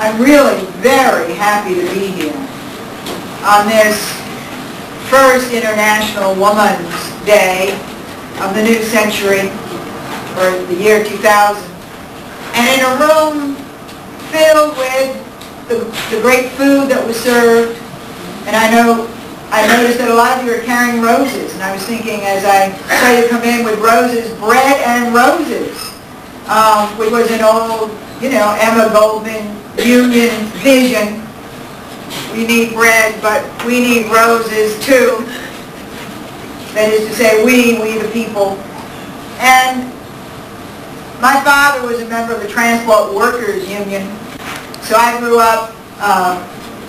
I'm really very happy to be here on this first International Women's Day of the new century, or the year 2000, and in a room filled with the great food that was served. And I noticed that a lot of you are carrying roses, and I was thinking as I saw you come in with roses, bread and roses, which was an old, Emma Goldman Union vision. We need bread, but we need roses too. That is to say, we the people. And my father was a member of the Transport Workers Union, so I grew up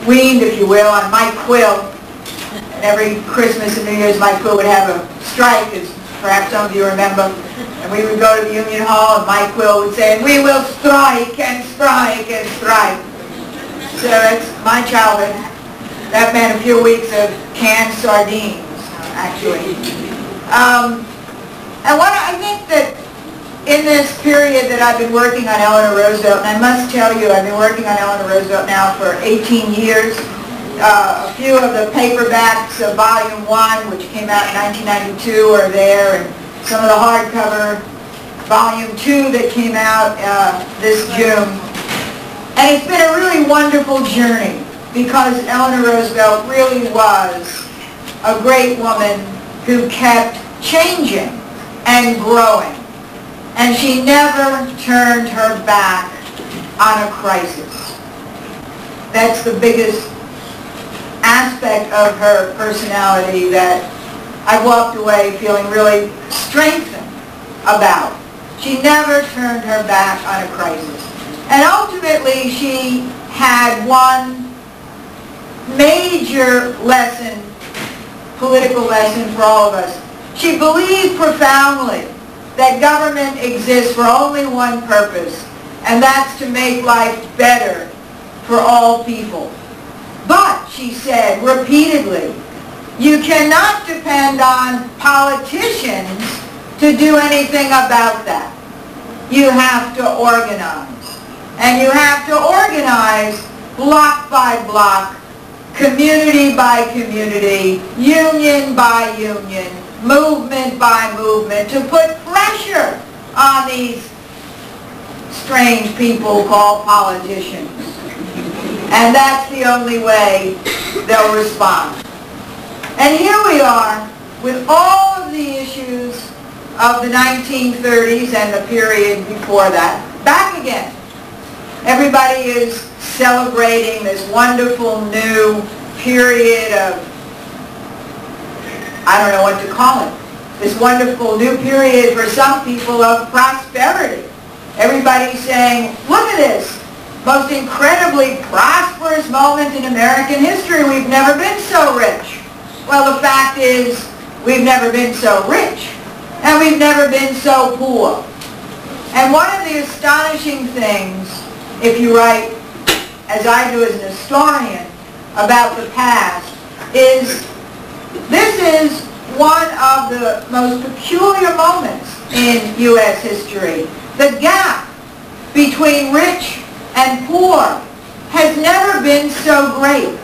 weaned, if you will, on Mike Quill. And every Christmas and New Year's, Mike Quill would have a strike, as perhaps some of you remember. And we would go to the Union Hall, and Mike Quill would say, "We will strike and strike and strike." So that's my childhood. That meant a few weeks of canned sardines, actually. And what I think that in this period that I've been working on Eleanor Roosevelt, and I must tell you, I've been working on Eleanor Roosevelt now for 18 years. A few of the paperbacks of Volume 1, which came out in 1992, are there, and some of the hardcover Volume 2 that came out this June. And it's been a really wonderful journey, because Eleanor Roosevelt really was a great woman who kept changing and growing. And she never turned her back on a crisis. That's the biggest aspect of her personality that I walked away feeling really strengthened about. She never turned her back on a crisis. And ultimately, she had one major lesson, political lesson for all of us. She believed profoundly that government exists for only one purpose, and that's to make life better for all people. But, she said repeatedly, you cannot depend on politicians to do anything about that. You have to organize. And you have to organize block by block, community by community, union by union, movement by movement, to put pressure on these strange people called politicians. And that's the only way they'll respond. And here we are with all of the issues of the 1930s and the period before that, back again. Everybody is celebrating this wonderful new period of, I don't know what to call it, this wonderful new period for some people of prosperity. Everybody's saying, look at this, most incredibly prosperous moment in American history. We've never been so rich. Well, the fact is, we've never been so rich, and we've never been so poor. And one of the astonishing things, if you write, as I do as an historian, about the past, is this is one of the most peculiar moments in U.S. history. The gap between rich and poor has never been so great.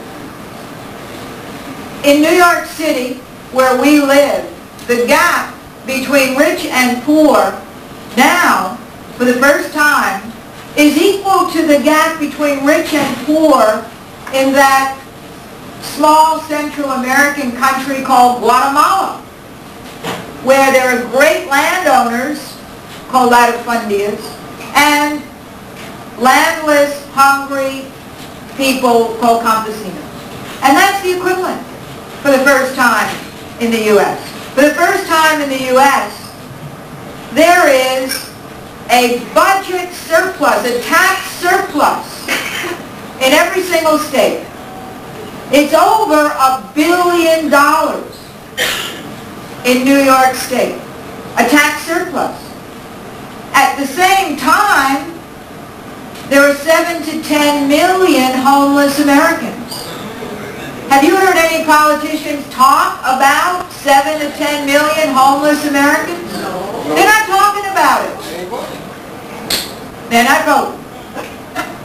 In New York City, where we live, the gap between rich and poor now, for the first time, is equal to the gap between rich and poor in that small Central American country called Guatemala, where there are great landowners called latifundias and landless, hungry people called campesinos. And that's the equivalent for the first time in the U.S. For the first time in the U.S., there is a budget surplus, a tax surplus in every single state. It's over $1 billion in New York State, a tax surplus. At the same time, there are 7 to 10 million homeless Americans. Have you heard any politicians talk about 7 to 10 million homeless Americans? No. They're not talking about it. They're not voting.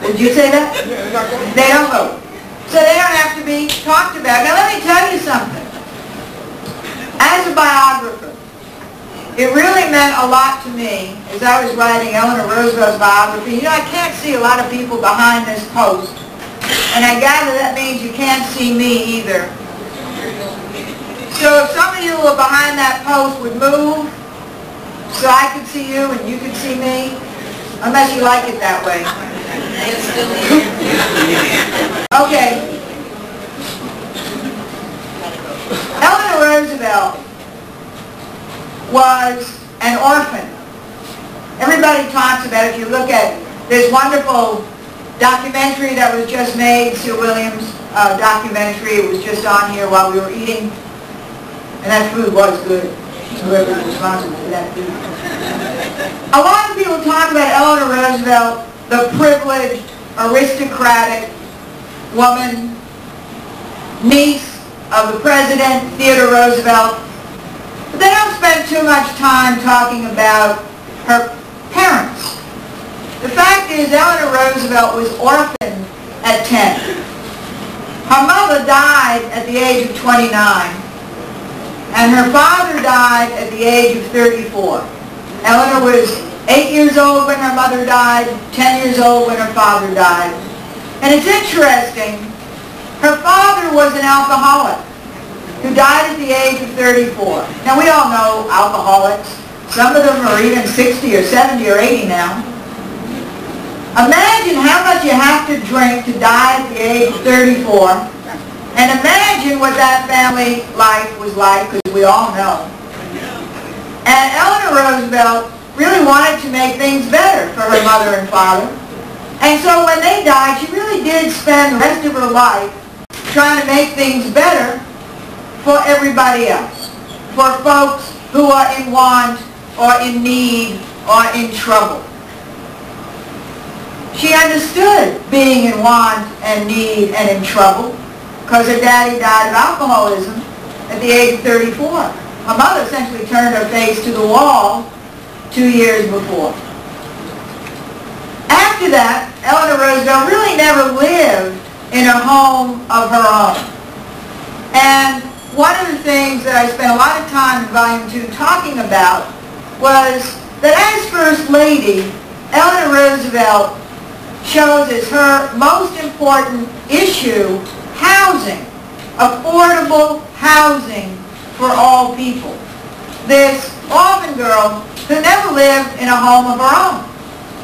Did you say that? They don't vote. So they don't have to be talked about. Now let me tell you something. As a biographer, it really meant a lot to me as I was writing Eleanor Roosevelt's biography. You know, I can't see a lot of people behind this post. And I gather that means you can't see me either. So if some of you who are behind that post would move so I could see you and you could see me, unless you like it that way. Okay. Eleanor Roosevelt was an orphan. Everybody talks about it. If you look at this wonderful documentary that was just made, Sue Williams' documentary, it was just on here while we were eating, and that food was good. Whoever was responsible for that food. A lot of people talk about Eleanor Roosevelt, the privileged, aristocratic woman, niece of the president, Theodore Roosevelt, but they don't spend too much time talking about her parents. The fact is, Eleanor Roosevelt was orphaned at 10. Her mother died at the age of 29, and her father died at the age of 34. Eleanor was 8 years old when her mother died, 10 years old when her father died. And it's interesting, her father was an alcoholic who died at the age of 34. Now we all know alcoholics. Some of them are even 60 or 70 or 80 now. Imagine how much you have to drink to die at the age of 34. And imagine what that family life was like, because we all know. And Eleanor Roosevelt really wanted to make things better for her mother and father. And so when they died, she really did spend the rest of her life trying to make things better for everybody else, for folks who are in want or in need or in trouble. She understood being in want and need and in trouble because her daddy died of alcoholism at the age of 34. Her mother essentially turned her face to the wall 2 years before. After that, Eleanor Roosevelt really never lived in a home of her own. And one of the things that I spent a lot of time in Volume 2 talking about was that as First Lady, Eleanor Roosevelt chose as her most important issue housing, affordable housing for all people. This orphan girl who never lived in a home of her own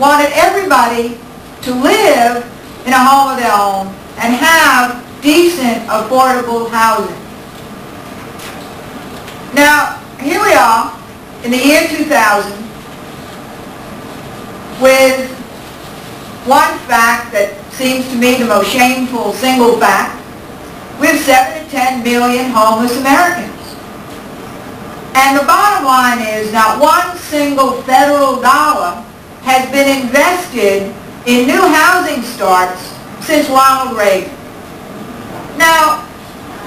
wanted everybody to live in a home of their own and have decent, affordable housing. Now, here we are in the year 2000 with one fact that seems to me the most shameful single fact. We have 7 to 10 million homeless Americans. And the bottom line is not one single federal dollar has been invested in new housing starts since Ronald Reagan. Now,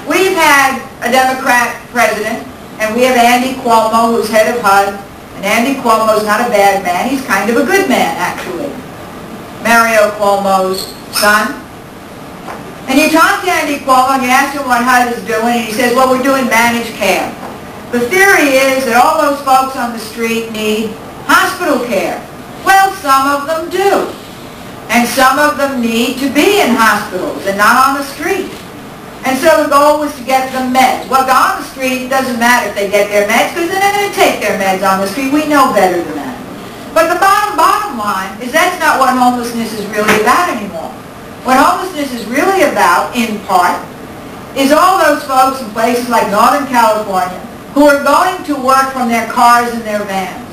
we've had a Democrat president, and we have Andy Cuomo, who's head of HUD, and Andy Cuomo's not a bad man. He's kind of a good man, actually. Mario Cuomo's son. And you talk to Andy Cuomo and you ask him what HUD is doing, and he says, well, we're doing managed care. The theory is that all those folks on the street need hospital care. Well, some of them do. And some of them need to be in hospitals and not on the street. And so the goal was to get them meds. Well, on the street, it doesn't matter if they get their meds because they're not going to take their meds on the street. We know better than that. But the bottom line is that's not what homelessness is really about anymore. What homelessness is really about, in part, is all those folks in places like Northern California who are going to work from their cars and their vans.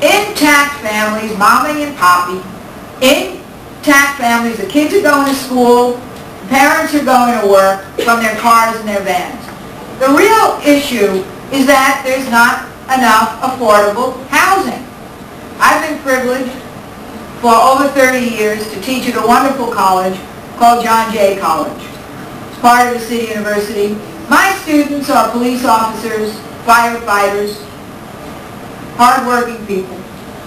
Intact families, mommy and poppy, intact families, the kids are going to school, parents are going to work from their cars and their vans. The real issue is that there's not enough affordable housing. I've been privileged for over 30 years to teach at a wonderful college called John Jay College. It's part of the City University. My students are police officers, firefighters, hard-working people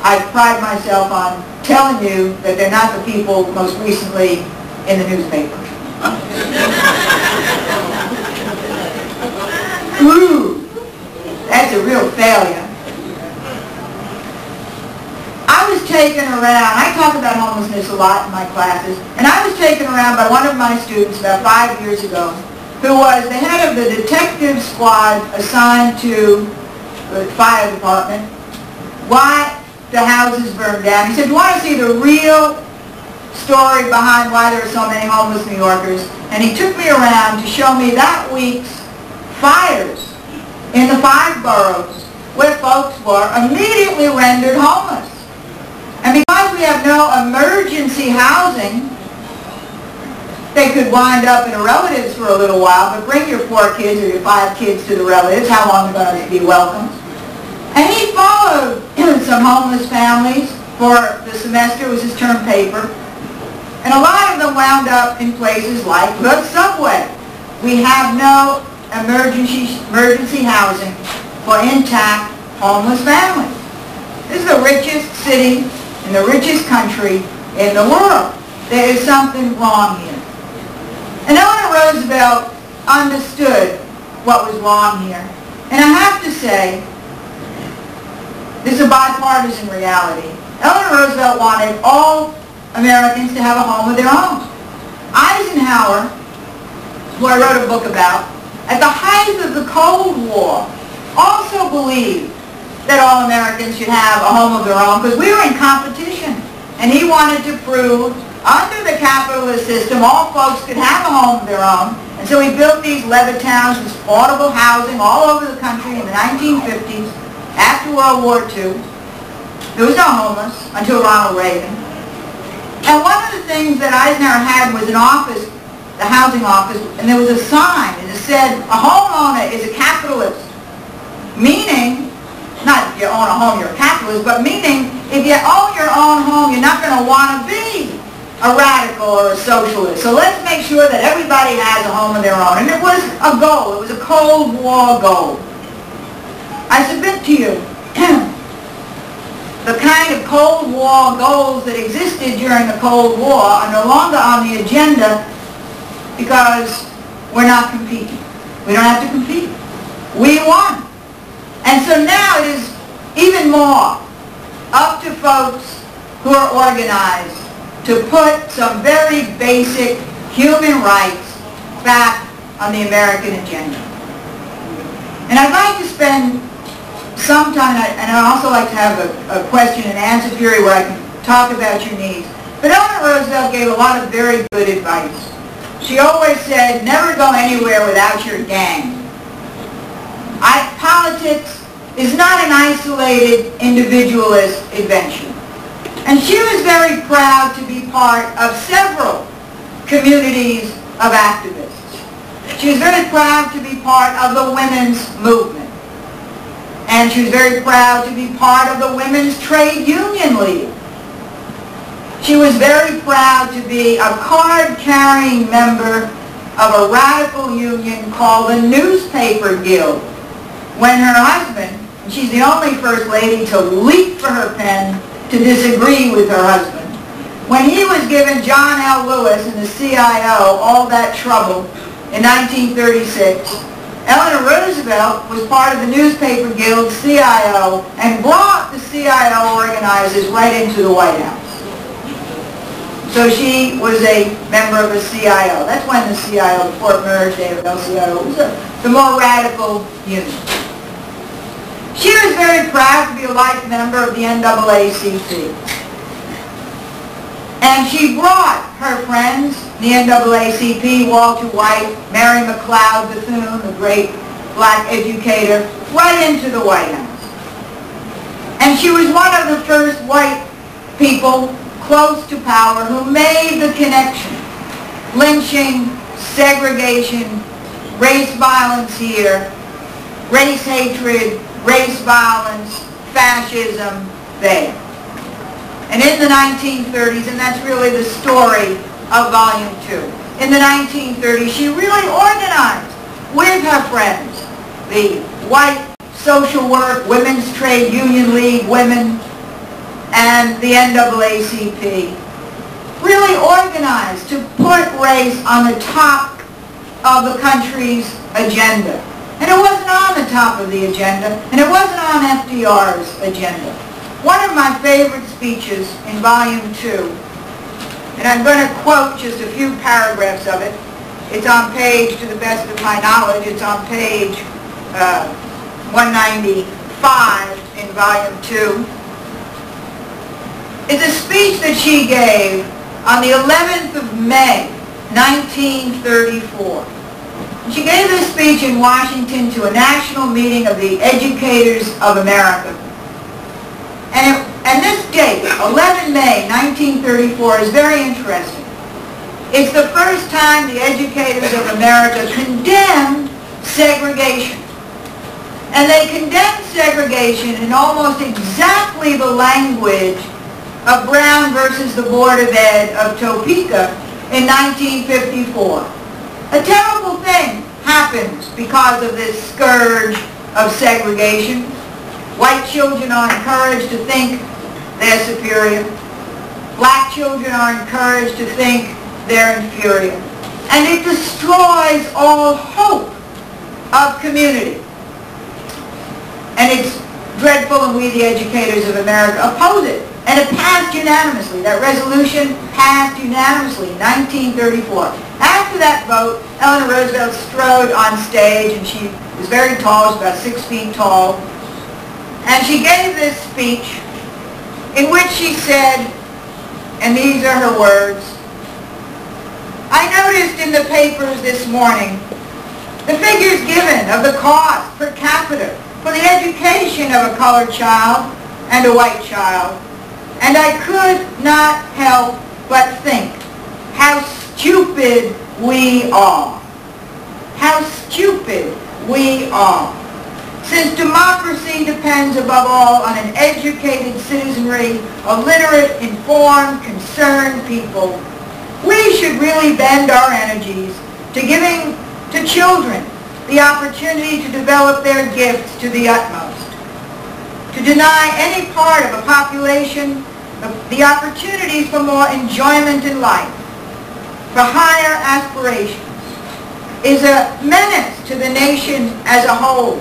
I pride myself on telling you that they're not the people most recently in the newspaper. Ooh, that's a real failure. I was taken around, I talk about homelessness a lot in my classes, and I was taken around by one of my students about 5 years ago, who was the head of the detective squad assigned to the fire department, why the houses burned down. He said, "Do you want to see the real story behind why there are so many homeless New Yorkers?" And he took me around to show me that week's fires in the 5 boroughs where folks were immediately rendered homeless. And because we have no emergency housing, they could wind up in a relative's for a little while, but bring your 4 kids or your 5 kids to the relatives. How long are they going to be welcomed? And he followed some homeless families for the semester. It was his term paper. And a lot of them wound up in places like the subway. We have no emergency housing for intact homeless families. This is the richest city in the richest country in the world. There is something wrong here. And Eleanor Roosevelt understood what was wrong here. And I have to say, this is a bipartisan reality. Eleanor Roosevelt wanted all Americans to have a home of their own. Eisenhower, who I wrote a book about, at the height of the Cold War, also believed that all Americans should have a home of their own because we were in competition. And he wanted to prove under the capitalist system all folks could have a home of their own. And so he built these Levittowns, this affordable housing all over the country in the 1950s, after World War II. There was no homeless until Ronald Reagan. And one of the things that Eisenhower had was an office, the housing office, and there was a sign and it said, "A homeowner is a capitalist," meaning, not if you own a home, you're a capitalist, but meaning if you own your own home, you're not going to want to be a radical or a socialist. So let's make sure that everybody has a home of their own. And it was a goal. It was a Cold War goal. I submit to you, the kind of Cold War goals that existed during the Cold War are no longer on the agenda because we're not competing. We don't have to compete. We won. And so now it is even more up to folks who are organized to put some very basic human rights back on the American agenda. And I'd like to spend some time, and I'd also like to have a question and answer period where I can talk about your needs. But Eleanor Roosevelt gave a lot of very good advice. She always said, never go anywhere without your gang. Politics is not an isolated individualist adventure. And she was very proud to be part of several communities of activists. She was very proud to be part of the women's movement. And she was very proud to be part of the Women's Trade Union League. She was very proud to be a card-carrying member of a radical union called the Newspaper Guild. When her husband, and she's the only first lady to leap for her pen to disagree with her husband, when he was giving John L. Lewis and the CIO all that trouble in 1936, Eleanor Roosevelt was part of the Newspaper Guild CIO and brought the CIO organizers right into the White House. So she was a member of the CIO. That's when the CIO, before it merged, AFL-CIO, was the more radical unit. She was very proud to be a life member of the NAACP. And she brought her friends, the NAACP, Walter White, Mary McLeod Bethune, the great black educator, right into the White House. And she was one of the first white people close to power who made the connection. Lynching, segregation, race violence here, race hatred, race violence, fascism there. And in the 1930s, and that's really the story of Volume 2, in the 1930s she really organized with her friends, the white social work, Women's Trade Union League women, and the NAACP really organized to put race on the top of the country's agenda. And it wasn't on the top of the agenda, and it wasn't on FDR's agenda. One of my favorite speeches in Volume 2, and I'm going to quote just a few paragraphs of it. It's on page, to the best of my knowledge, it's on page 195 in Volume 2. It's a speech that she gave on the 11th of May, 1934. She gave this speech in Washington to a national meeting of the Educators of America. And this date, 11 May 1934, is very interesting. It's the first time the Educators of America condemned segregation. And they condemned segregation in almost exactly the language of Brown versus the Board of Ed of Topeka in 1954. A terrible thing happens because of this scourge of segregation. White children are encouraged to think they're superior. Black children are encouraged to think they're inferior. And it destroys all hope of community. And it's dreadful, and we, the Educators of America, oppose it. And it passed unanimously. That resolution passed unanimously in 1934. After that vote, Eleanor Roosevelt strode on stage, and she was very tall, she was about 6 feet tall. And she gave this speech in which she said, and these are her words, "I noticed in the papers this morning the figures given of the cost per capita for the education of a colored child and a white child, and I could not help but think how stupid we are. How stupid we are. Since democracy depends above all on an educated citizenry, a literate, informed, concerned people, we should really bend our energies to giving to children the opportunity to develop their gifts to the utmost. To deny any part of a population the opportunities for more enjoyment in life, for higher aspirations, is a menace to the nation as a whole,"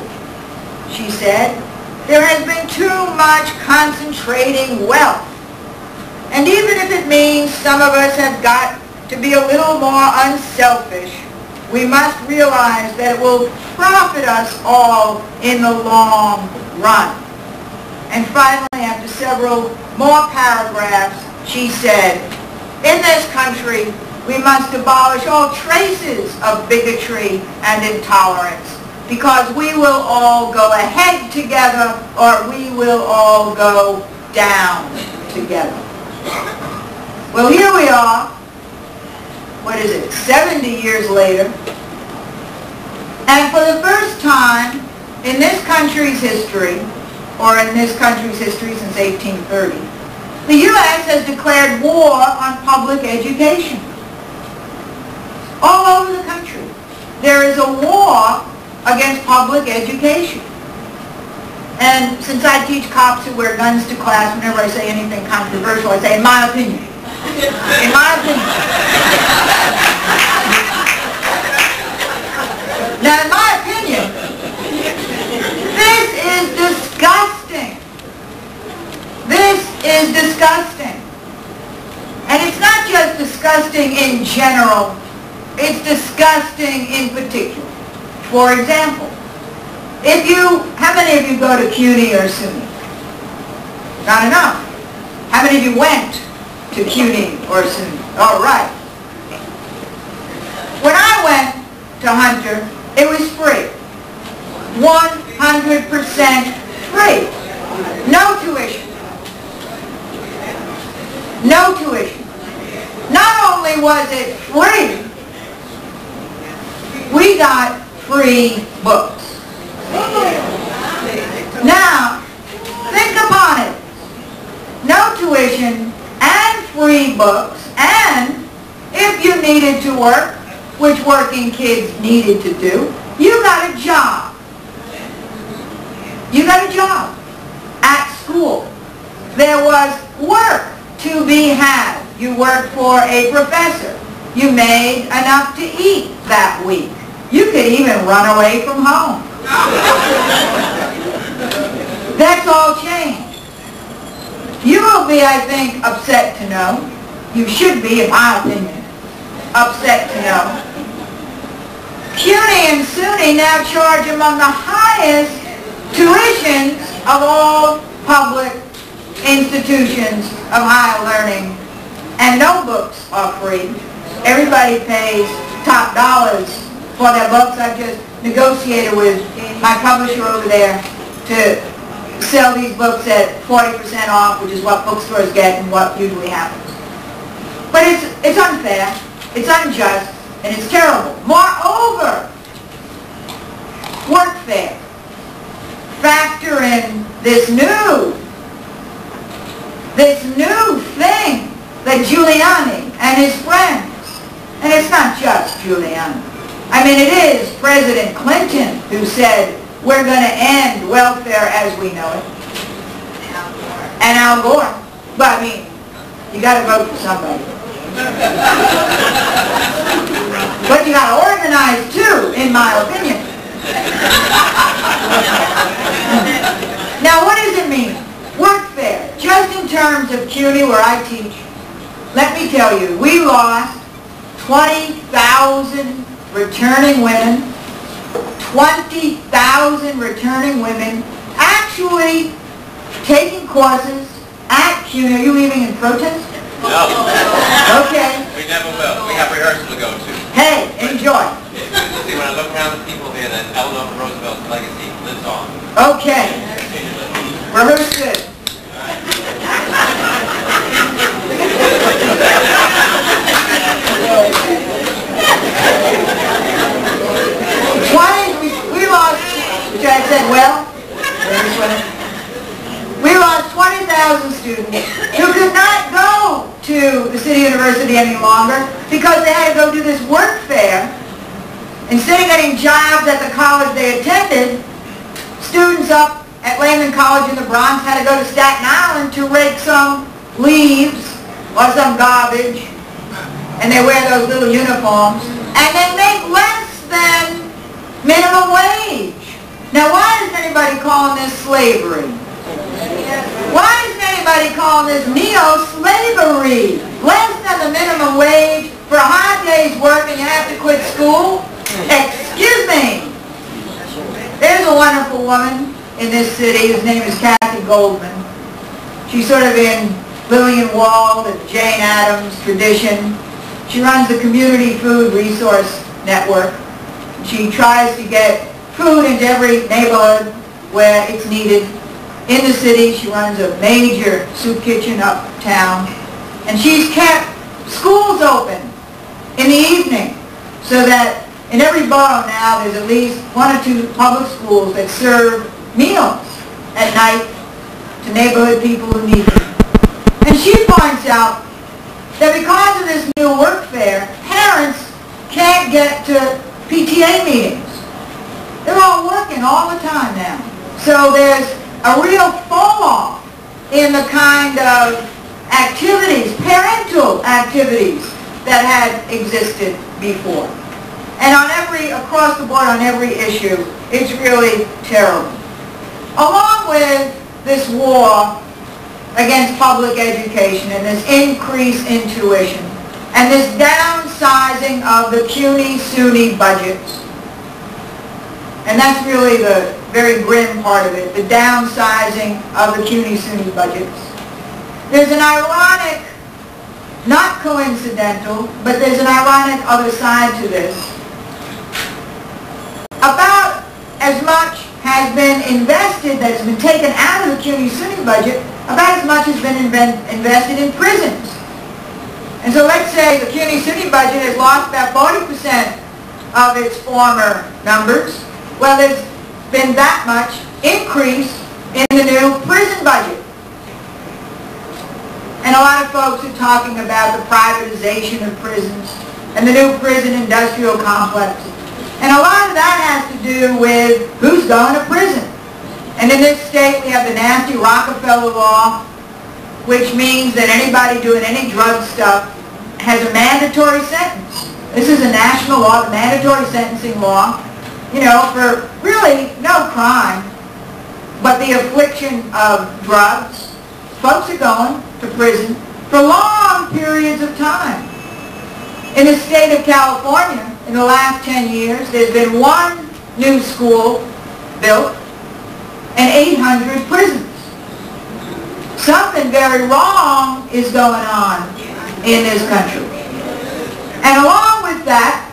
she said. "There has been too much concentrating wealth. And even if it means some of us have got to be a little more unselfish, we must realize that it will profit us all in the long run." And finally, after several more paragraphs, she said, "In this country, we must abolish all traces of bigotry and intolerance, because we will all go ahead together, or we will all go down together." Well, here we are, 70 years later, and for the first time in this country's history, or in this country's history since 1830, the U.S. has declared war on public education. All over the country, there is a war against public education. And since I teach cops who wear guns to class, whenever I say anything controversial, I say, "in my opinion." In my opinion. Now, in my opinion, this is disgusting. This is disgusting. And it's not just disgusting in general, it's disgusting in particular. For example, how many of you go to CUNY or SUNY? Not enough. How many of you went to CUNY or SUNY? All right. When I went to Hunter, it was free. 100% free. No tuition. No tuition. Not only was it free, we got free books. Now, think upon it. No tuition and free books, and if you needed to work, which working kids needed to do, you got a job. You got a job at school. there was work to be had. You worked for a professor. You made enough to eat that week. You could even run away from home. That's all changed. You will be, I think, upset to know, you should be, in my opinion, upset to know, CUNY and SUNY now charge among the highest tuitions of all public institutions of higher learning, and no books are free. Everybody pays top dollars for their books. I've just negotiated with my publisher over there to sell these books at 40% off, which is what bookstores get and what usually happens. But it's unfair, it's unjust, and it's terrible. Moreover, workfare. Factor in this new thing that Giuliani and his friends, and it's not just Giuliani. I mean, it is President Clinton who said, we're going to end welfare as we know it. And Al Gore. But I mean, you got to vote for somebody. But you got to organize too, in my opinion. Now, what does it mean? Workfare. Just in terms of CUNY, where I teach, let me tell you, we lost 20,000 returning women. 20,000 returning women actually taking courses at CUNY. Are you leaving in protest? No. Okay. We never will. We have rehearsal to go to. Hey, enjoy. See, when I look around the people here, that Eleanor Roosevelt's legacy lives on. Okay. Rehearse good. We lost, which I said, well, we lost 20,000 students who could not go to the City University any longer because they had to go do this work fair. Instead of getting jobs at the college they attended, students up at Lehman College in the Bronx had to go to Staten Island to rake some leaves or some garbage, and they wear those little uniforms, and they make less than minimum wage. Now, why is anybody calling this slavery? Why isn't anybody calling this neo-slavery? Less than the minimum wage for a hard day's work and you have to quit school? Excuse me. There's a wonderful woman in this city whose name is Kathy Goldman. She's sort of in Lillian Wall and Jane Addams tradition. She runs the Community Food Resource Network. She tries to get food into every neighborhood where it's needed. In the city, she runs a major soup kitchen uptown. And she's kept schools open in the evening so that in every borough now there's at least 1 or 2 public schools that serve meals at night to neighborhood people who need them. And she points out that because of this new work fair, parents can't get to PTA meetings. They're all working all the time now. So there's a real fall off in the kind of activities, parental activities, that had existed before. And across the board on every issue, it's really terrible. Along with this war against public education and this increase in tuition and this downsizing of the CUNY-SUNY budgets, and that's really the very grim part of it, the downsizing of the CUNY-SUNY budgets. There's an ironic, not coincidental, but there's an ironic other side to this. About as much has been invested, that's been taken out of the CUNY-SUNY budget, about as much has been invested in prisons. And so let's say the CUNY-SUNY budget has lost about 40% of its former numbers. Well, there's been that much increase in the new prison budget. And a lot of folks are talking about the privatization of prisons and the new prison industrial complex. And a lot of that has to do with who's going to prison. And in this state we have the nasty Rockefeller law which means that anybody doing any drug stuff has a mandatory sentence. This is a national law, the mandatory sentencing law, for really no crime, but the affliction of drugs. Folks are going to prison for long periods of time. In the state of California, in the last 10 years, there's been one new school built and 800 prisons. Something very wrong is going on in this country. And along with that,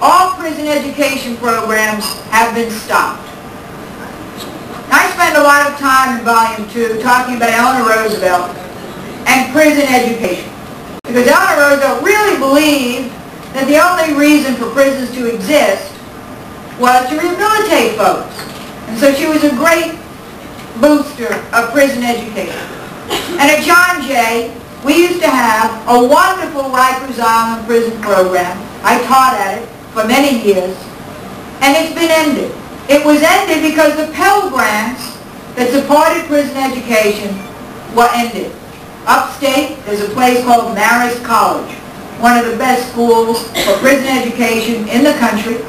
all prison education programs have been stopped. I spend a lot of time in Volume 2 talking about Eleanor Roosevelt and prison education. Because Eleanor Roosevelt really believed that the only reason for prisons to exist was to rehabilitate folks. And so she was a great booster of prison education. And at John Jay, we used to have a wonderful Rikers Island prison program. I taught at it for many years, and it's been ended. It was ended because the Pell Grants that supported prison education were ended. Upstate, there's a place called Marist College, one of the best schools for prison education in the country.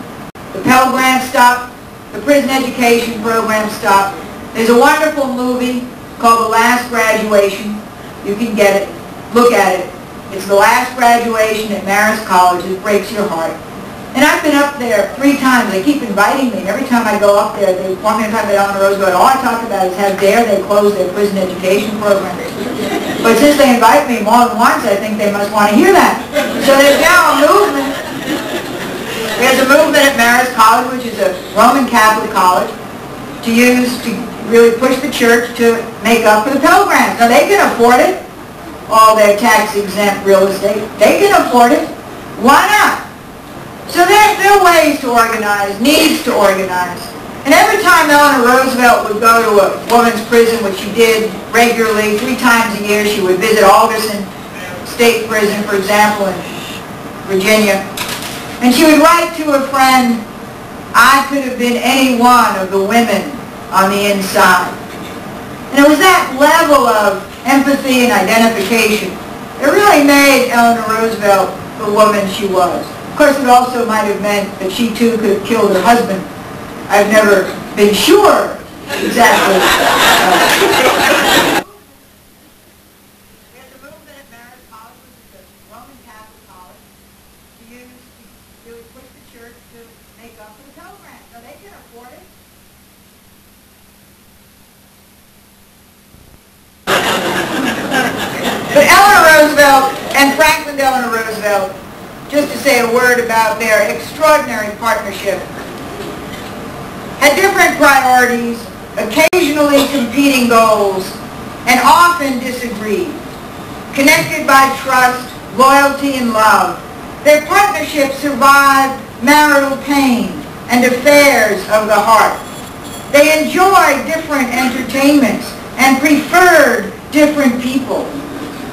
The Pell Grant stopped, the prison education program stopped. There's a wonderful movie called The Last Graduation. You can get it, look at it. It's The Last Graduation at Marist College. It breaks your heart. And I've been up there 3 times. They keep inviting me. Every time I go up there, they want me to talk about Eleanor Roosevelt. All I talk about is how dare they close their prison education program. But since they invite me more than once, I think they must want to hear that. So there's now a movement. There's a movement at Marist College, which is a Roman Catholic college, to really push the church to make up for the Pell Grants. Now they can afford it, all their tax-exempt real estate. They can afford it. Why not? So there are ways to organize, needs to organize. And every time Eleanor Roosevelt would go to a woman's prison, which she did regularly, 3 times a year, she would visit Alderson State Prison, for example, in Virginia. And she would write to a friend, "I could have been any one of the women on the inside." And it was that level of empathy and identification that really made Eleanor Roosevelt the woman she was. Of course, it also might have meant that she too could have killed her husband. I've never been sure exactly. There's a movement at Marist College, which is a Roman Catholic college, to really push the church to make up for the Pell Grants. So they can afford it. But Eleanor Roosevelt and Franklin Delano Roosevelt, just to say a word about their extraordinary partnership, had different priorities, occasionally competing goals, and often disagreed. Connected by trust, loyalty, and love, their partnership survived marital pain and affairs of the heart. They enjoyed different entertainments and preferred different people.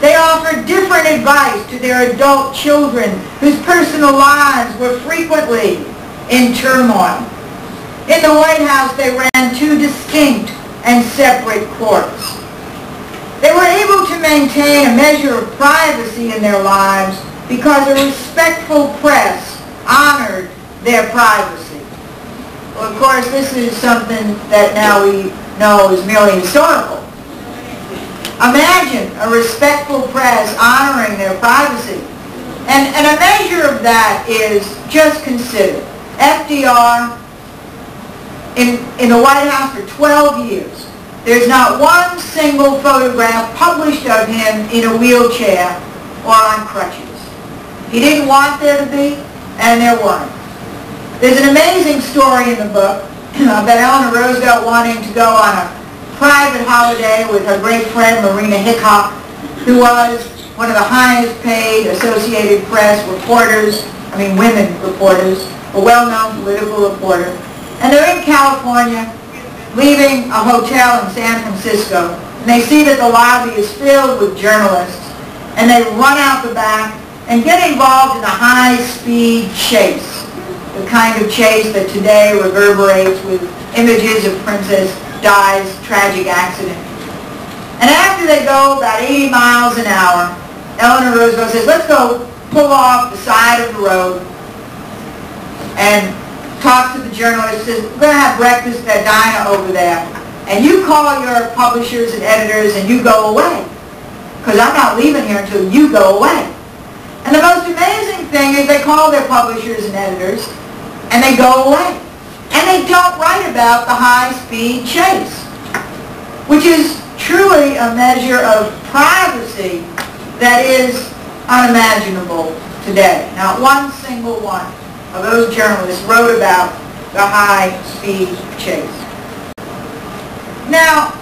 They offered different advice to their adult children whose personal lives were frequently in turmoil. In the White House, they ran 2 distinct and separate courts. They were able to maintain a measure of privacy in their lives because a respectful press honored their privacy. Well, of course, this is something that now we know is merely historical. Imagine a respectful press honoring their privacy. And a measure of that is, just consider, FDR in the White House for 12 years. There's not one single photograph published of him in a wheelchair or on crutches. He didn't want there to be, and there weren't. There's an amazing story in the book about Eleanor Roosevelt wanting to go on a private holiday with her great friend Marina Hickok, who was one of the highest paid Associated Press reporters, women reporters, a well-known political reporter. And they're in California, leaving a hotel in San Francisco, and they see that the lobby is filled with journalists, and they run out the back and get involved in a high-speed chase, the kind of chase that today reverberates with images of Princess Di's tragic accident. And after they go about 80 miles an hour, Eleanor Roosevelt says, let's go pull off the side of the road and talk to the journalist. Says, we're going to have breakfast at Dinah over there. And you call your publishers and editors and you go away. Because I'm not leaving here until you go away. And the most amazing thing is they call their publishers and editors and they go away. And they don't write about the high-speed chase, which is truly a measure of privacy that is unimaginable today. Not one single one of those journalists wrote about the high-speed chase. Now,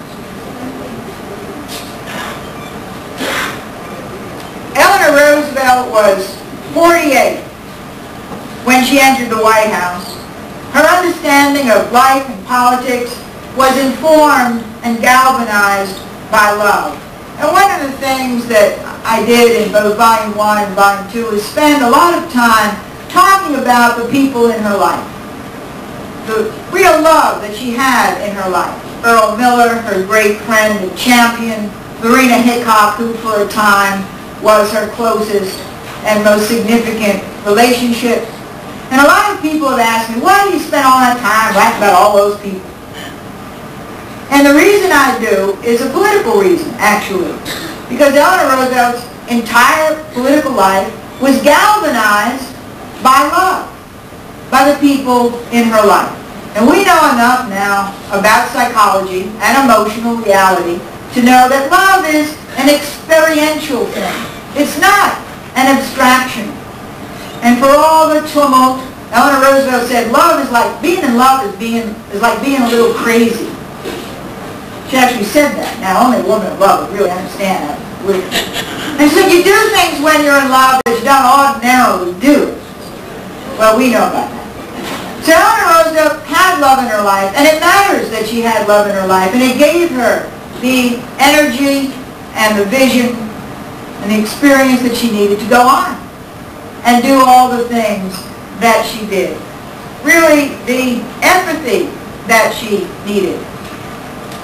Eleanor Roosevelt was 48 when she entered the White House. Her understanding of life and politics was informed and galvanized by love. And one of the things that I did in both Volume 1 and Volume 2 is spend a lot of time talking about the people in her life. The real love that she had in her life. Earl Miller, her great friend and champion, Verena Hickok, who for a time was her closest and most significant relationship. And a lot of people have asked me, why do you spend all that time writing about all those people? And the reason I do is a political reason, actually. Because Eleanor Roosevelt's entire political life was galvanized by love, by the people in her life. And we know enough now about psychology and emotional reality to know that love is an experiential thing. It's not an abstraction. And for all the tumult, Eleanor Roosevelt said, love is like, being in love is like being a little crazy. She actually said that. Now, only a woman of love would really understand that. And so you do things when you're in love that you don't ordinarily do. Well, we know about that. So Eleanor Roosevelt had love in her life, and it matters that she had love in her life, and it gave her the energy and the vision and the experience that she needed to go on and do all the things that she did. Really, the empathy that she needed.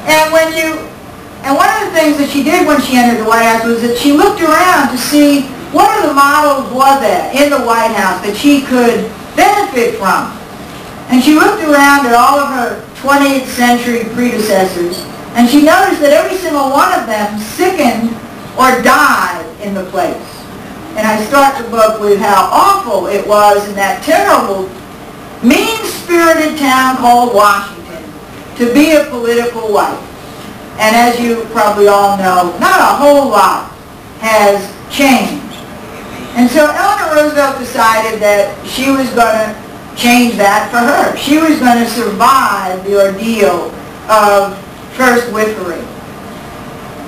And one of the things that she did when she entered the White House was that she looked around to see what are the models was there in the White House that she could benefit from. And she looked around at all of her 20th century predecessors, and she noticed that every single one of them sickened or died in the place. And I start the book with how awful it was in that terrible, mean-spirited town called Washington to be a political wife. And as you probably all know, not a whole lot has changed. And so Eleanor Roosevelt decided that she was going to change that for her. She was going to survive the ordeal of first wifery.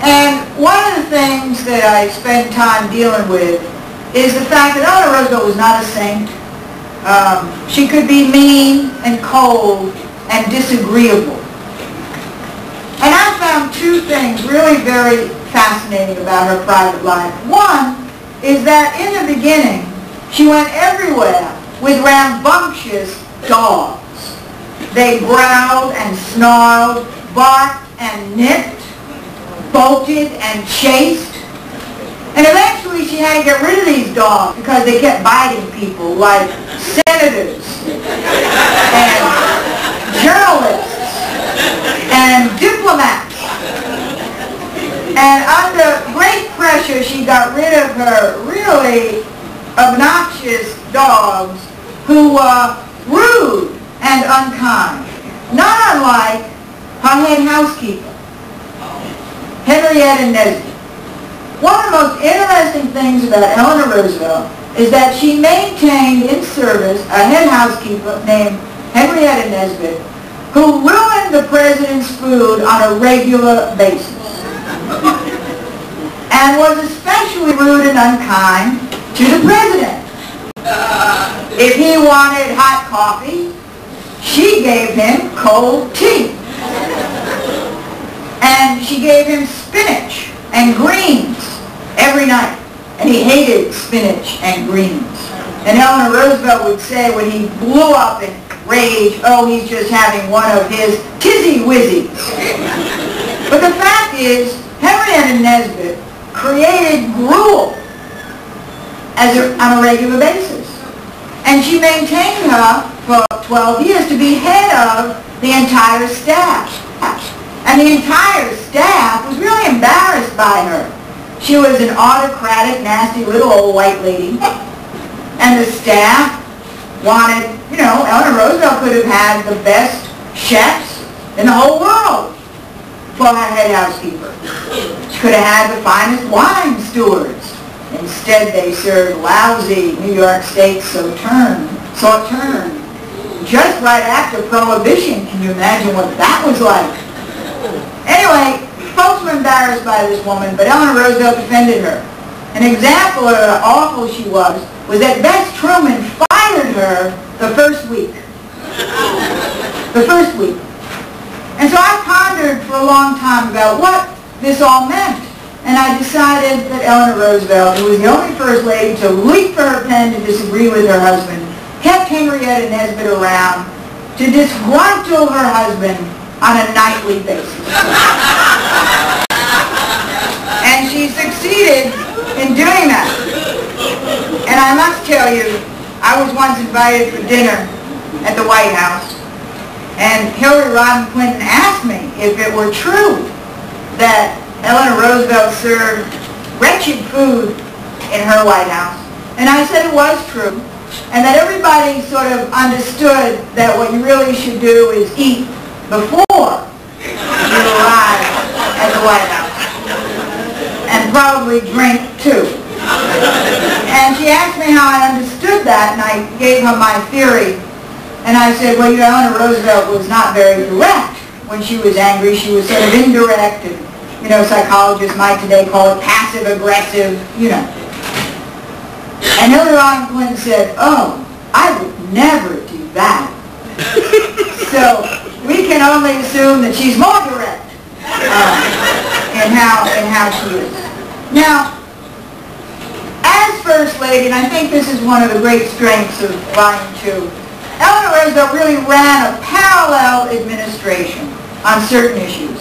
And one of the things that I spend time dealing with is the fact that Eleanor Roosevelt was not a saint. She could be mean and cold and disagreeable. And I found two things really very fascinating about her private life. One is that in the beginning, she went everywhere with rambunctious dogs. They growled and snarled, barked and nipped, bolted and chased. And eventually she had to get rid of these dogs because they kept biting people like senators and journalists and diplomats. And under great pressure she got rid of her really obnoxious dogs who were rude and unkind, not unlike her head housekeeper, Henrietta Nesbit. One of the most interesting things about Eleanor Roosevelt is that she maintained in service a head housekeeper named Henrietta Nesbit who ruined the president's food on a regular basis and was especially rude and unkind to the president. If he wanted hot coffee, she gave him cold tea. And she gave him spinach and greens every night. And he hated spinach and greens. And Eleanor Roosevelt would say when he blew up in rage, oh, he's just having one of his tizzy-wizzies. But the fact is, Henry Henrietta Nesbitt created gruel on a regular basis. And she maintained her for 12 years to be head of the entire staff. And the entire staff was really embarrassed by her. She was an autocratic, nasty little old white lady. And the staff wanted, Eleanor Roosevelt could have had the best chefs in the whole world for her head housekeeper. She could have had the finest wine stewards. Instead, they served lousy New York State sauterne. Just right after Prohibition. Can you imagine what that was like? Anyway, folks were embarrassed by this woman, but Eleanor Roosevelt defended her. An example of how awful she was that Bess Truman fired her the first week. The first week. And so I pondered for a long time about what this all meant. And I decided that Eleanor Roosevelt, who was the only first lady to leap for her pen to disagree with her husband, kept Henrietta Nesbitt around to disgruntle her husband on a nightly basis. And she succeeded in doing that. And I must tell you, I was once invited for dinner at the White House, and Hillary Rodham Clinton asked me if it were true that Eleanor Roosevelt served wretched food in her White House. And I said it was true, and that everybody sort of understood that what you really should do is eat before you arrive at the White House, and probably drink too. And she asked me how I understood that, and I gave her my theory. And I said, well, Eleanor Roosevelt was not very direct when she was angry. She was sort of indirect, and, psychologists might today call it passive-aggressive, And Hillary Rodham Clinton said, oh, I would never do that. So we can only assume that she's more direct in how she is. Now, as First Lady, and I think this is one of the great strengths of Volume 2, Eleanor Roosevelt really ran a parallel administration on certain issues,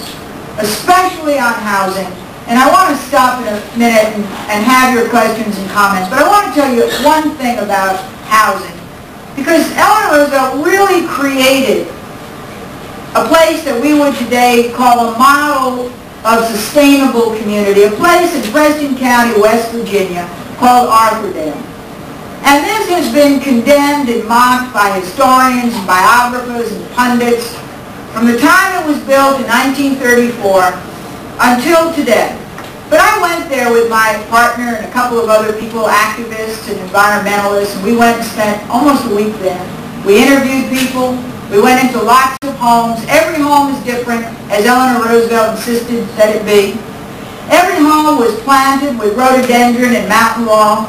especially on housing. And I want to stop in a minute and have your questions and comments, but I want to tell you one thing about housing. Because Eleanor Roosevelt really created a place that we would today call a model of sustainable community, a place in Preston County, West Virginia, called Arthurdale. And this has been condemned and mocked by historians and biographers and pundits from the time it was built in 1934 until today. But I went there with my partner and a couple of other people, activists and environmentalists, and we went and spent almost a week there. We interviewed people. We went into lots of homes. Every home is different, as Eleanor Roosevelt insisted that it be. Every home was planted with rhododendron and mountain laurel.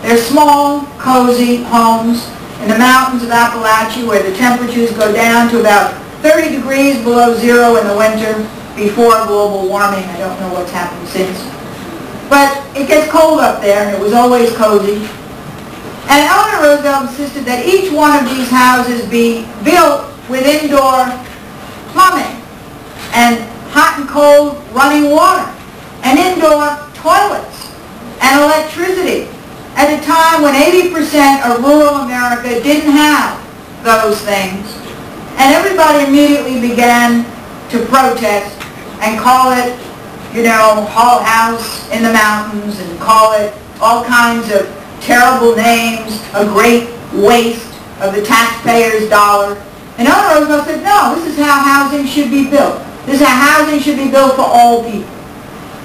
They're small, cozy homes in the mountains of Appalachia where the temperatures go down to about 30 degrees below zero in the winter before global warming. I don't know what's happened since. But it gets cold up there, and it was always cozy. And Eleanor Roosevelt insisted that each one of these houses be built with indoor plumbing and hot and cold running water and indoor toilets and electricity at a time when 80% of rural America didn't have those things. And everybody immediately began to protest and call it, Hull House in the mountains, and call it all kinds of terrible names, a great waste of the taxpayer's dollar. And Eleanor Roosevelt said, no, this is how housing should be built. This is how housing should be built for all people.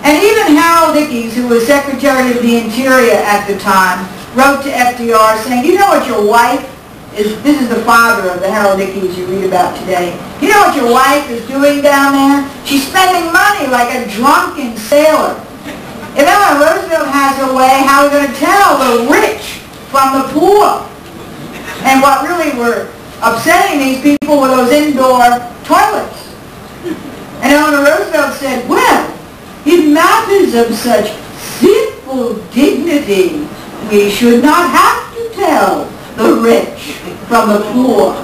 And even Harold Ickes, who was Secretary of the Interior at the time, wrote to FDR saying, you know what your wife is, this is the father of the Harold Ickes you read about today, you know what your wife is doing down there? She's spending money like a drunken sailor. If Eleanor Roosevelt has her way, how are we going to tell the rich from the poor? And what really were upsetting these people were those indoor toilets. And Eleanor Roosevelt said, well, in matters of such simple dignity, we should not have to tell the rich from the poor.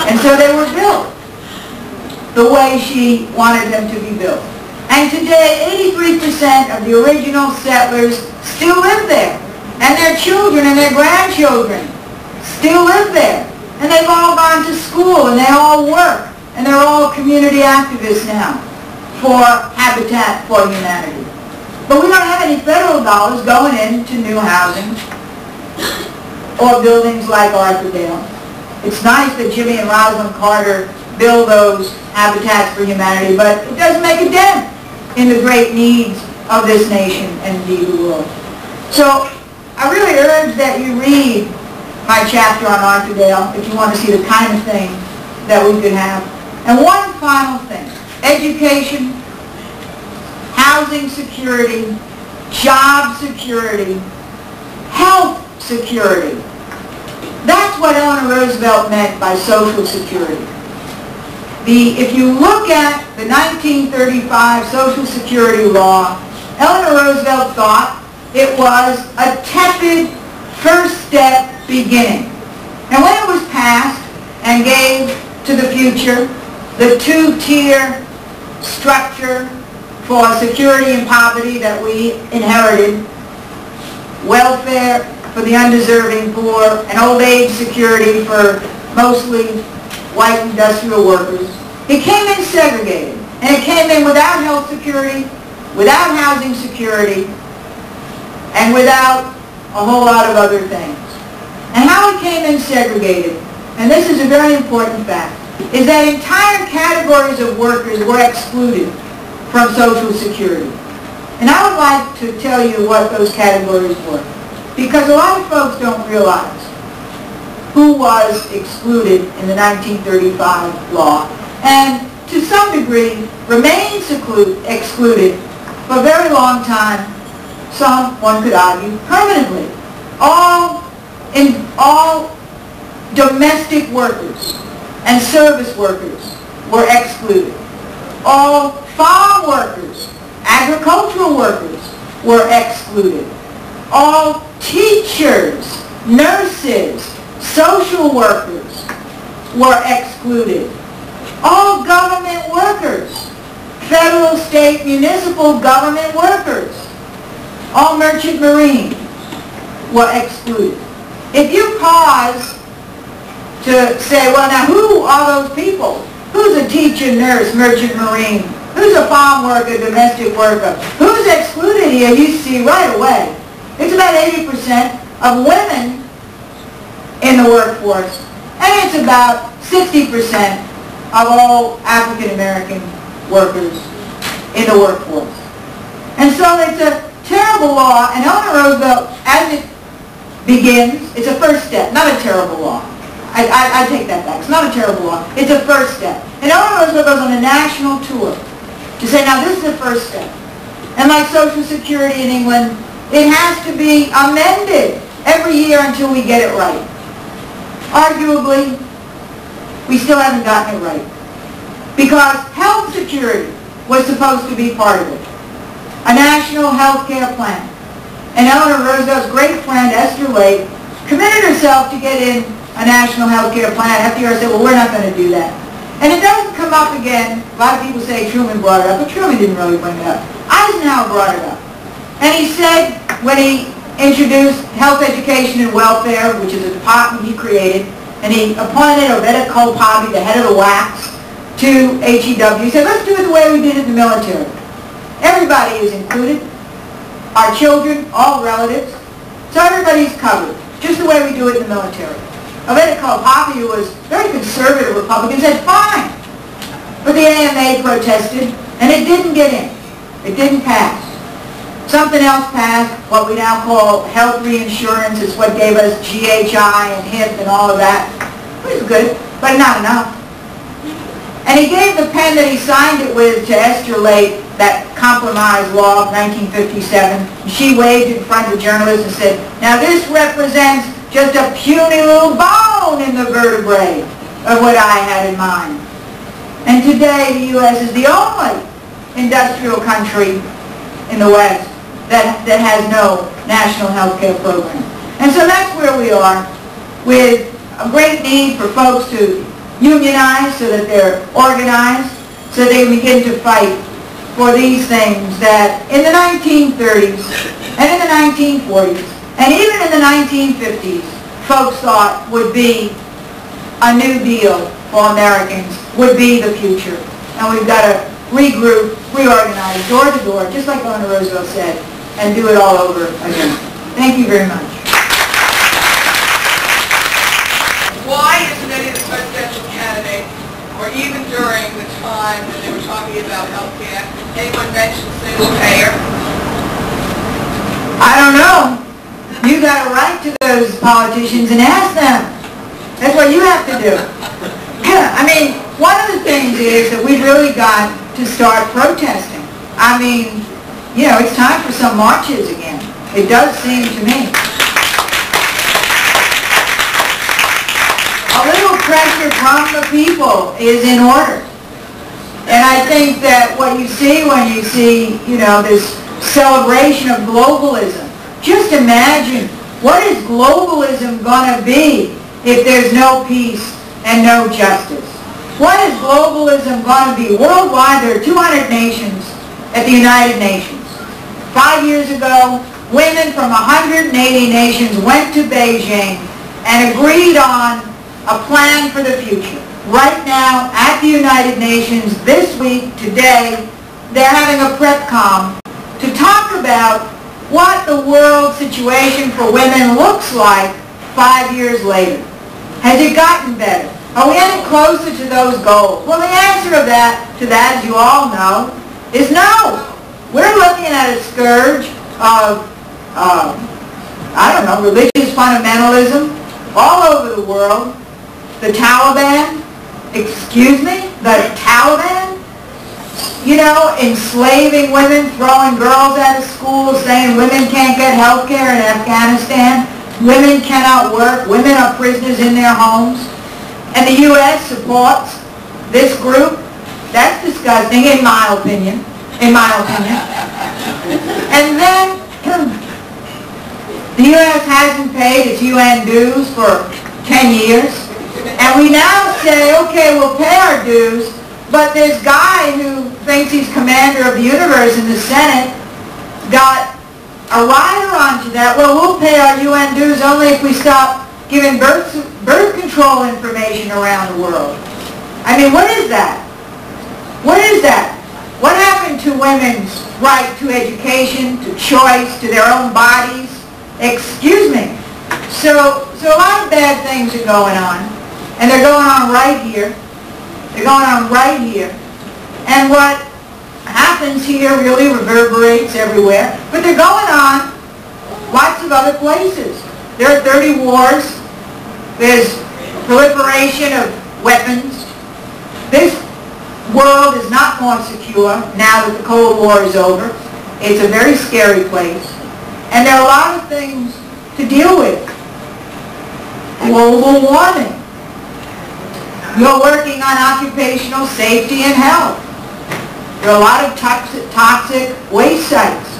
And so they were built the way she wanted them to be built. And today, 83% of the original settlers still live there. And their children and their grandchildren still live there. And they've all gone to school and they all work. And they're all community activists now for Habitat for Humanity. But we don't have any federal dollars going into new housing or buildings like Arthurdale. It's nice that Jimmy and Rosalind Carter build those Habitats for Humanity, but it doesn't make a dent in the great needs of this nation and indeed the world. So I really urge that you read my chapter on Arthurdale if you want to see the kind of thing that we could have. And one final thing, education, housing security, job security, health security. That's what Eleanor Roosevelt meant by social security. If you look at the 1935 Social Security law, Eleanor Roosevelt thought it was a tepid first step beginning. And when it was passed and gave to the future the two-tier structure for security and poverty that we inherited, welfare for the undeserving poor, and old age security for mostly white industrial workers, it came in segregated. And it came in without health security, without housing security, and without a whole lot of other things. And how it came in segregated, and this is a very important fact, is that entire categories of workers were excluded from Social Security. And I would like to tell you what those categories were, because a lot of folks don't realize who was excluded in the 1935 law, and to some degree remains excluded for a very long time, some, one could argue, permanently. All domestic workers and service workers were excluded. All farm workers, agricultural workers were excluded. All teachers, nurses, social workers were excluded. All government workers, federal, state, municipal government workers, all merchant marine were excluded. If you pause to say, well, now who are those people? Who's a teacher, nurse, merchant marine? Who's a farm worker, domestic worker? Who's excluded here? You see right away. It's about 80% of women in the workforce, and it's about 60% of all African American workers in the workforce. And so it's a terrible law, and Eleanor Roosevelt, as it begins, it's a first step, not a terrible law. I take that back. It's not a terrible law. It's a first step. And Eleanor Roosevelt goes on a national tour to say, now this is the first step. And like Social Security in England, it has to be amended every year until we get it right. Arguably, we still haven't gotten it right. Because health security was supposed to be part of it. A national health care plan. And Eleanor Roosevelt's great friend, Esther Lake, committed herself to get in a national health care plan. FDR said, well, we're not going to do that. And it doesn't come up again. A lot of people say Truman brought it up, but Truman didn't really bring it up. Eisenhower brought it up. And he said, when he introduced health education and welfare, which is a department he created, and he appointed Oveta Kolpabi, the head of the WACs, to HEW, he said, let's do it the way we did it in the military. Everybody is included. Our children, all relatives. So everybody's covered, just the way we do it in the military. Oveta Kolpabi, who was a very conservative Republican, said, fine. But the AMA protested, and it didn't get in. It didn't pass. Something else passed, what we now call health reinsurance. It's what gave us GHI and HIP and all of that. It was good, but not enough. And he gave the pen that he signed it with to Esther Lake, that compromise law of 1957. She waved in front of the journalists and said, now this represents just a puny little bone in the vertebrae of what I had in mind. And today the U.S. is the only industrial country in the West that has no national health care program. And so that's where we are, with a great need for folks to unionize so that they're organized, so they can begin to fight for these things that in the 1930s and in the 1940s and even in the 1950s, folks thought would be a new deal for Americans, would be the future. And we've got to regroup, reorganize, door to door, just like Eleanor Roosevelt said, and do it all over again. Thank you very much. Why isn't any of the presidential candidates, or even during the time when they were talking about health care, anyone mentioned single payer? I don't know. You got to write to those politicians and ask them. That's what you have to do. I mean, one of the things is that we've really got to start protesting. I mean, you know, it's time for some marches again. It does seem to me. A little pressure from the people is in order. And I think that what you see when you see, you know, this celebration of globalism, just imagine, what is globalism going to be if there's no peace and no justice? What is globalism going to be? Worldwide, there are 200 nations at the United Nations. 5 years ago, women from 180 nations went to Beijing and agreed on a plan for the future. Right now, at the United Nations, this week, today, they're having a prep-com to talk about what the world situation for women looks like 5 years later. Has it gotten better? Are we any closer to those goals? Well, the answer to that, as you all know, is no. We're looking at a scourge of, I don't know, religious fundamentalism all over the world. The Taliban, excuse me, the Taliban, you know, enslaving women, throwing girls out of school, saying women can't get health care in Afghanistan, women cannot work, women are prisoners in their homes. And the U.S. supports this group. That's disgusting, in my opinion. And then the U.S. hasn't paid its UN dues for 10 years. And we now say, okay, we'll pay our dues, but this guy who thinks he's commander of the universe in the Senate got a rider onto that. Well, we'll pay our UN dues only if we stop giving birth control information around the world. I mean, what is that? What is that? What happened to women's right to education, to choice, to their own bodies? Excuse me. So a lot of bad things are going on, and they're going on right here. They're going on right here. And what happens here really reverberates everywhere, but they're going on lots of other places. There are 30 wars. There's proliferation of weapons. This world is not more secure now that the Cold War is over. It's a very scary place. And there are a lot of things to deal with. Global warming. You're working on occupational safety and health. There are a lot of toxic waste sites.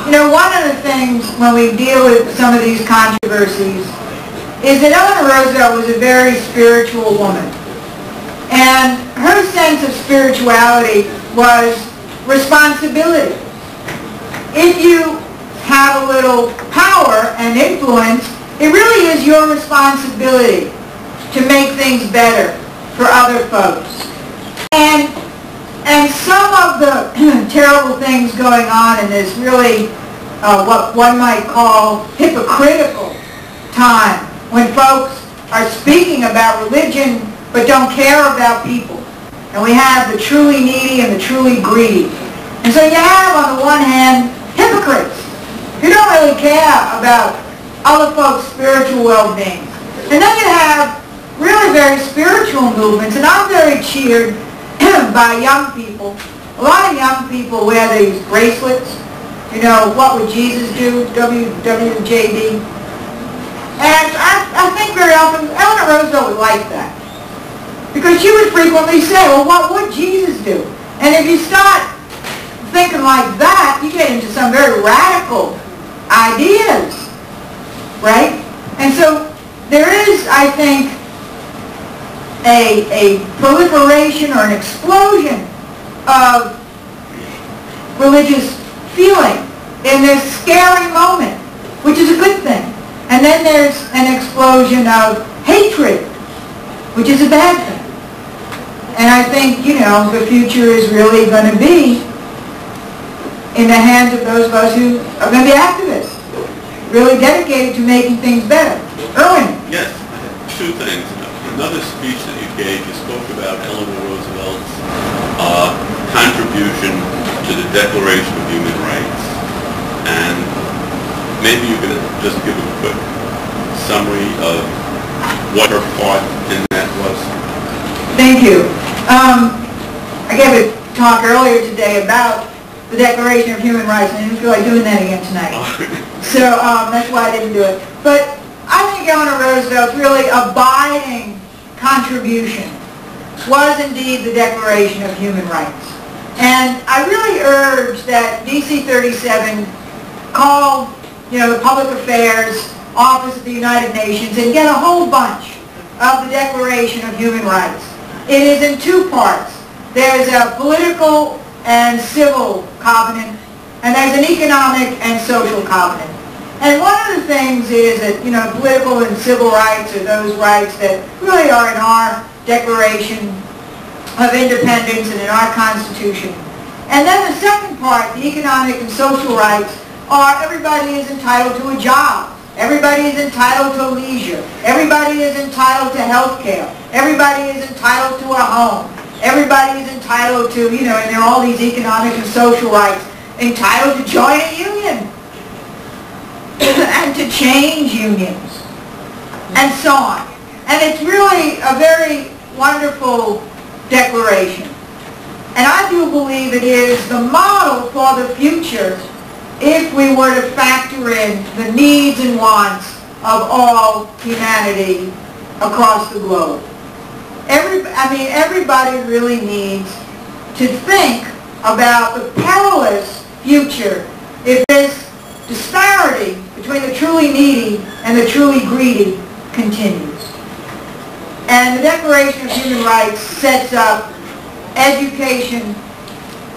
You know, one of the things when we deal with some of these controversies is that Eleanor Roosevelt was a very spiritual woman. And her sense of spirituality was responsibility. If you have a little power and influence, it really is your responsibility to make things better for other folks. And some of the terrible things going on in this really, what one might call hypocritical time, when folks are speaking about religion but don't care about people. And we have the truly needy and the truly greedy. And so you have, on the one hand, hypocrites who don't really care about other folks' spiritual well-being. And then you have really very spiritual movements, and I'm very cheered by young people. A lot of young people wear these bracelets. You know, what would Jesus do? WWJD. And I think very often Eleanor Roosevelt would like that. Because she would frequently say, well, what would Jesus do? And if you start thinking like that, you get into some very radical ideas, right? And so there is, I think, a proliferation or an explosion of religious feeling in this scary moment, which is a good thing. And then there's an explosion of hatred, which is a bad thing. And I think, you know, the future is really going to be in the hands of those of us who are going to be activists, really dedicated to making things better. Erwin? Yes, two things. Another speech that you gave, you spoke about Eleanor Roosevelt's contribution to the Declaration of Human Rights. And maybe you could just give a quick summary of what her part in that was. Thank you. I gave a talk earlier today about the Declaration of Human Rights, and I didn't feel like doing that again tonight. So that's why I didn't do it. But I think Eleanor Roosevelt's really abiding contribution was indeed the Declaration of Human Rights. And I really urge that DC 37 call, you know, the Public Affairs Office of the United Nations and get a whole bunch of the Declaration of Human Rights. It is in two parts. There's a political and civil covenant, and there's an economic and social covenant. And one of the things is that, you know, political and civil rights are those rights that really are in our Declaration of Independence and in our Constitution. And then the second part, the economic and social rights, are everybody is entitled to a job. Everybody is entitled to leisure. Everybody is entitled to health care. Everybody is entitled to a home. Everybody is entitled to, you know, and there are all these economic and social rights, entitled to join a union and to change unions and so on. And it's really a very wonderful declaration. And I do believe it is the model for the future if we were to factor in the needs and wants of all humanity across the globe. Everybody really needs to think about the perilous future if this disparity between the truly needy and the truly greedy continues. And the Declaration of Human Rights sets up education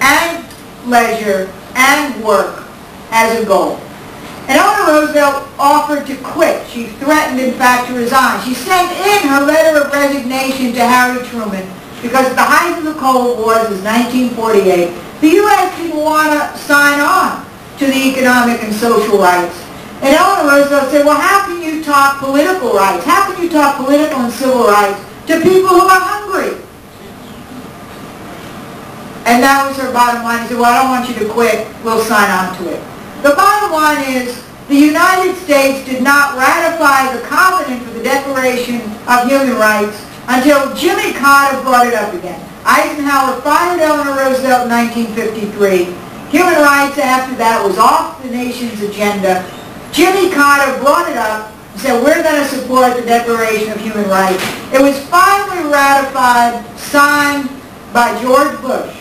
and leisure and work as a goal. And Eleanor Roosevelt offered to quit. She threatened, in fact, to resign. She sent in her letter of resignation to Harry Truman because at the height of the Cold War, this is 1948, the U.S. didn't want to sign on to the economic and social rights. And Eleanor Roosevelt said, well, how can you talk political rights? How can you talk political and civil rights to people who are hungry? And that was her bottom line. He said, well, I don't want you to quit. We'll sign on to it. The bottom line is the United States did not ratify the covenant for the Declaration of Human Rights until Jimmy Carter brought it up again. Eisenhower fired Eleanor Roosevelt in 1953. Human rights after that was off the nation's agenda. Jimmy Carter brought it up and said, we're going to support the Declaration of Human Rights. It was finally ratified, signed by George Bush,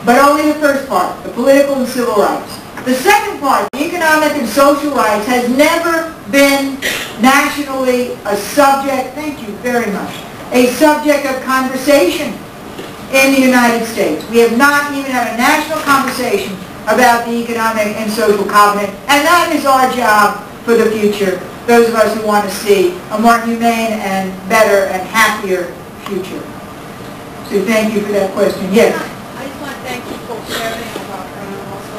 but only the first part, the political and civil rights. The second part, the economic and social rights, has never been nationally a subject, thank you very much, a subject of conversation in the United States. We have not even had a national conversation about the economic and social covenant, and that is our job for the future, those of us who want to see a more humane and better and happier future. So thank you for that question. Yes? I just want to thank you for sharing about her and also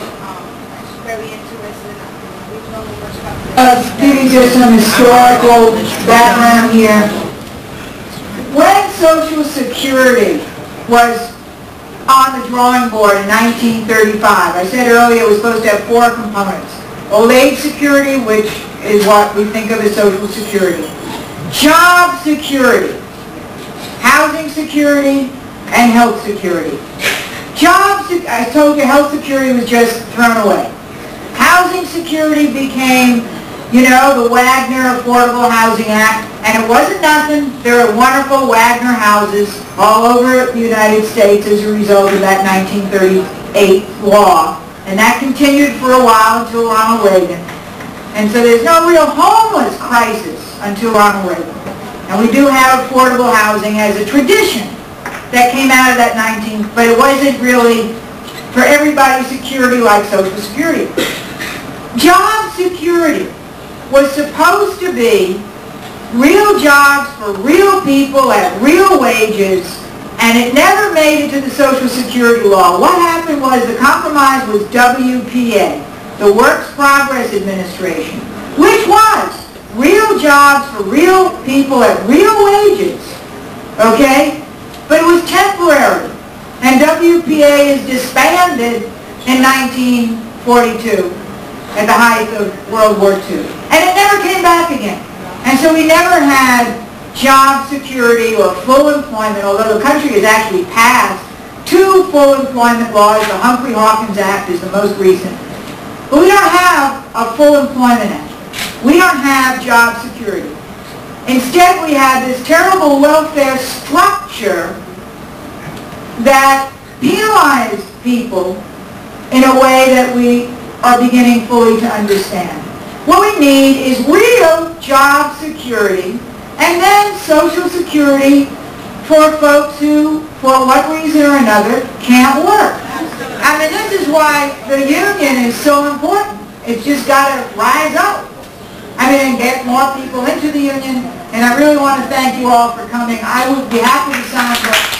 very interested in regional leadership. Give you just some historical background here. When Social Security was on the drawing board in 1935, I said earlier it was supposed to have four components. Old age security, which is what we think of as Social Security. Job security, housing security, and health security. I told you health security was just thrown away. Housing security became, you know, the Wagner Affordable Housing Act, and it wasn't nothing. There are wonderful Wagner houses all over the United States as a result of that 1938 law, and that continued for a while until Ronald Reagan. And so there's no real homeless crisis until Ronald Reagan. And we do have affordable housing as a tradition that came out of that but it wasn't really for everybody's security like Social Security. Job security was supposed to be real jobs for real people at real wages, and it never made it to the Social Security law. What happened was the compromise was WPA, the Works Progress Administration, which was real jobs for real people at real wages, okay? But it was temporary, and WPA is disbanded in 1942 at the height of World War II, and it never came back again. And so we never had job security or full employment, although the country has actually passed 2 full employment laws. The Humphrey-Hawkins Act is the most recent. But we don't have a full employment act. We don't have job security. Instead, we have this terrible welfare structure that penalized people in a way that we are beginning fully to understand. What we need is real job security, and then Social Security for folks who, for one reason or another, can't work. I mean, this is why the union is so important. It's just got to rise up. I mean, and get more people into the union. And I really want to thank you all for coming. I would be happy to sign up.